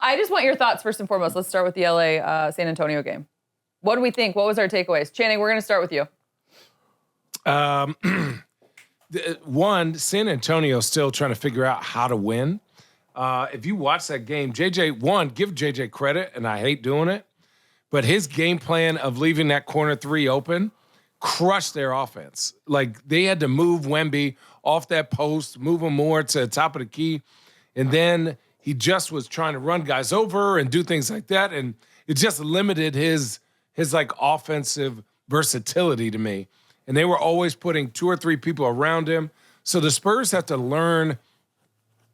I just want your thoughts first and foremost. Let's start with the LA San Antonio game. What do we think? What was our takeaways? Channing, we're going to start with you. One, San Antonio still trying to figure out how to win. If you watch that game, JJ, give JJ credit, and I hate doing it, but his game plan of leaving that corner three open crushed their offense. Like, they had to move Wemby off that post, move him more to the top of the key, and then he just was trying to run guys over and do things like that, and it just limited his like offensive versatility to me. And they were always putting 2 or 3 people around him. So the Spurs have to learn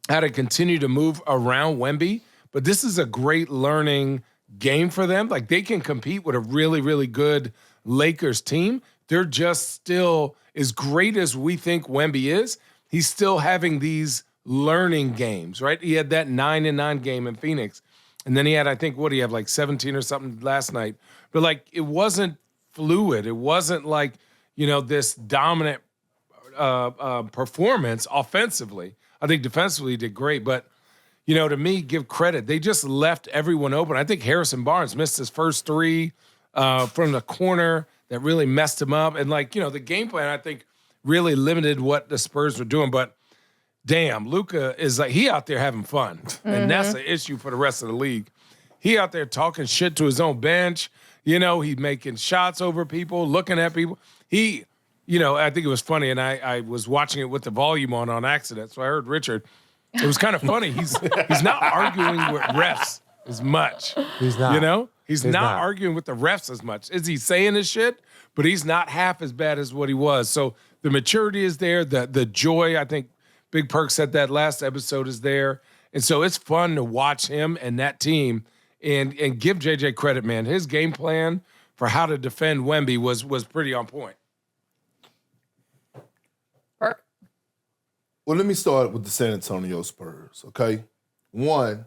how to continue to move around Wemby. But this is a great learning game for them. Like, they can compete with a really, really good Lakers team. They're just still, as great as we think Wemby is, he's still having these learning games, right? He had that 9-9 game in Phoenix. And then he had, I think, what, he had like 17 or something last night. But, like, it wasn't fluid. It wasn't like, this dominant performance offensively. I think defensively he did great. But, to me, give credit. They just left everyone open. I think Harrison Barnes missed his first 3 from the corner that really messed him up. And, the game plan, I think, really limited what the Spurs were doing. But, damn, Luka is like, he out there having fun. Mm-hmm. And that's the issue for the rest of the league. He out there talking shit to his own bench. He's making shots over people, looking at people. I think it was funny, and I was watching it with the volume on accident, so I heard Richard. It was kind of funny. He's not arguing with refs as much. He's not. He's not arguing with the refs as much. Is he saying his shit? But he's not half as bad as what he was. So the maturity is there. The joy, I think Big Perk said that last episode, is there. And so it's fun to watch him and that team and give JJ credit, man. His game plan for how to defend Wemby was pretty on point. Perk? Well, let me start with the San Antonio Spurs, okay? One,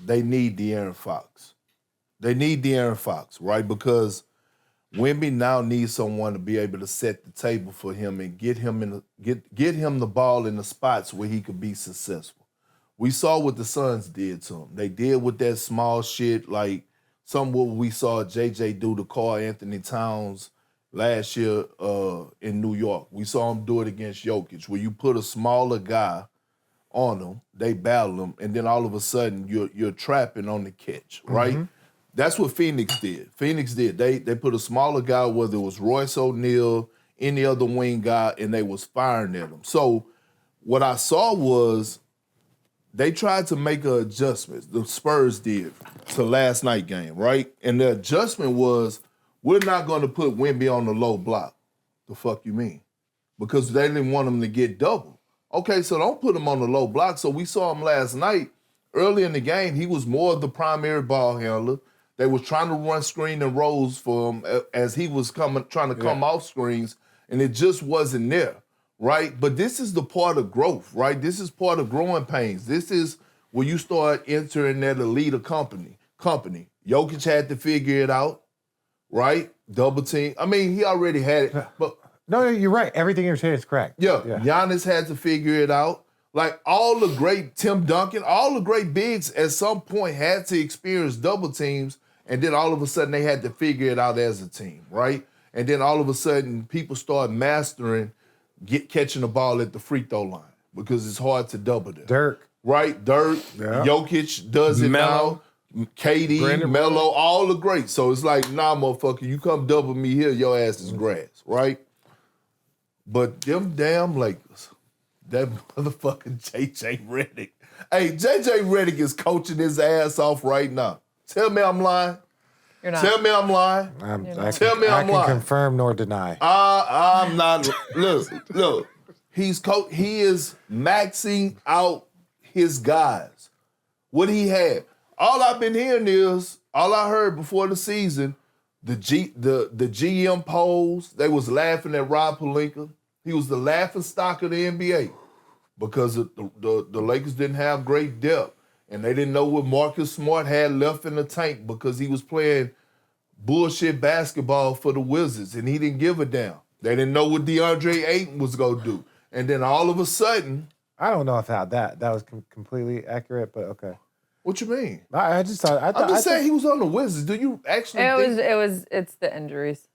they need De'Aaron Fox. They need De'Aaron Fox, right? Because Wemby now needs someone to be able to set the table for him and get him the ball in the spots where he could be successful. We saw what the Suns did to him. They did with that small shit, like some what we saw JJ do to Karl Anthony Towns last year in New York. We saw him do it against Jokic, where you put a smaller guy on him, they battle him, and then all of a sudden you're trapping on the catch, right? Mm-hmm. That's what Phoenix did. They put a smaller guy, whether it was Royce O'Neal, any other wing guy, and they was firing at him. So what I saw was they tried to make an adjustment, the Spurs did, to last night game, right? And the adjustment was, we're not going to put Wemby on the low block. The fuck you mean? Because they didn't want him to get double. Okay, so don't put him on the low block. So we saw him last night. Early in the game, he was more of the primary ball handler. They was trying to run screen and rolls for him as he was trying to come off screens, and it just wasn't there, right? But this is the part of growth, right? This is part of growing pains. This is where you start entering that elite company. Jokic had to figure it out, right? Double team. I mean, he already had it. But no, you're right. Everything you're saying is correct. Yeah, Giannis had to figure it out. Like, all the great Tim Duncan, all the great bigs at some point had to experience double teams, and then all of a sudden they had to figure it out as a team, right? And then all of a sudden people start mastering catching the ball at the free throw line because it's hard to double them. Dirk. Right? Dirk. Yeah. Jokic does it now. KD, Melo, all the greats. So it's like, nah, motherfucker, you come double me here, your ass is grass, right? But them damn Lakers, that motherfucking JJ Redick. Hey, JJ Redick is coaching his ass off right now. Tell me I'm lying. You're not. Tell me I'm lying. Tell me I'm lying. I can confirm nor deny. I'm not. Look. He is maxing out his guys. What he had. All I've been hearing is, all I heard before the season, the GM polls, they was laughing at Rob Pelinka. He was the laughing stock of the NBA because the Lakers didn't have great depth. And they didn't know what Marcus Smart had left in the tank because he was playing bullshit basketball for the Wizards, and he didn't give a damn. They didn't know what DeAndre Ayton was going to do. And then all of a sudden... I don't know if that was completely accurate, but okay. What you mean? I just thought. I'm just saying he was on the Wizards. Do you actually think? It's the injuries.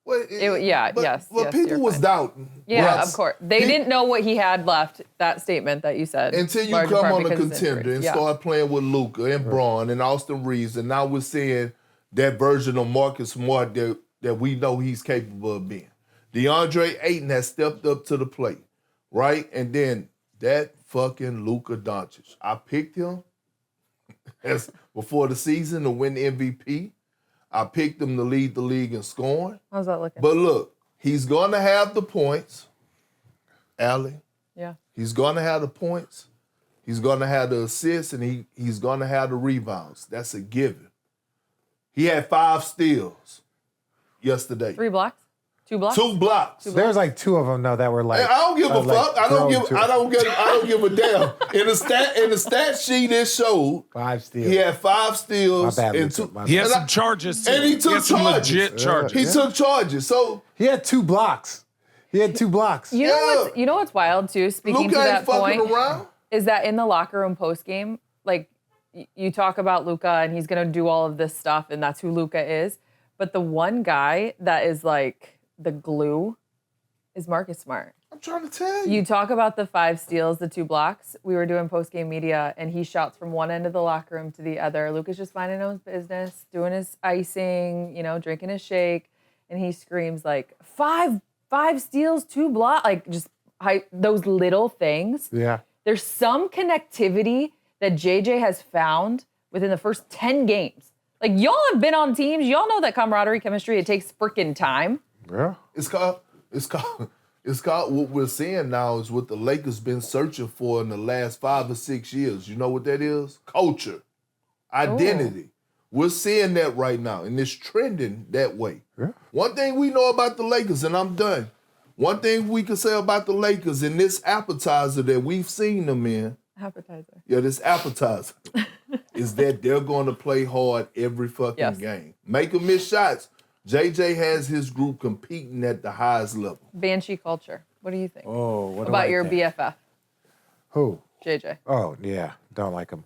Well, Yes. But people you're was fine. doubting. Yeah, Russ. of course. They didn't know what he had left, that statement that you said. Until you large come part on a because of contender injuries. and Yeah. start playing with Luka and Braun and Austin Reeves, and now we're seeing that version of Marcus Smart that we know he's capable of being. DeAndre Ayton has stepped up to the plate, right? And then that fucking Luka Doncic. I picked him as before the season to win the MVP. I picked him to lead the league in scoring. How's that looking? But look, he's going to have the points, Allie. Yeah. He's going to have the points. He's going to have the assists, and he's going to have the rebounds. That's a given. He had 5 steals yesterday. 3 blocks? 2 blocks? 2 blocks. There's like 2 of them though that were like. Hey, I don't give a like fuck. I don't thrown give a damn. In the stat sheet it showed 5 steals. he had 5 steals My bad, and Luka, 2. my He bad. has some charges, too. And he took some charges. legit charges. He took charges. So He had 2 blocks. He had 2 blocks. You know what's wild too, speaking Luka to ain't that fucking point, around. is that in the locker room post game, like you talk about Luka and he's gonna do all of this stuff and that's who Luka is. But the one guy that is like the glue is Marcus Smart. I'm trying to tell you. You talk about the 5 steals, the 2 blocks. We were doing post-game media, and he shouts from one end of the locker room to the other. Luka's just minding his business, doing his icing, drinking his shake, and he screams like, five steals, 2 blocks, like just those little things. Yeah. There's some connectivity that JJ has found within the first 10 games. Like, y'all have been on teams. Y'all know that camaraderie, chemistry, it takes freaking time. Yeah. It's called what we're seeing now is what the Lakers been searching for in the last 5 or 6 years. You know what that is? Culture, identity. We're seeing that right now, and it's trending that way. Yeah. One thing we know about the Lakers, and I'm done. One thing we can say about the Lakers in this appetizer that we've seen them in, Appetizer. this appetizer, is that they're going to play hard every fucking game. Make them miss shots. JJ has his group competing at the highest level. Banshee culture. What do you think? Oh, what do about I your think? BFF, Who? JJ? Oh, yeah. Don't like him.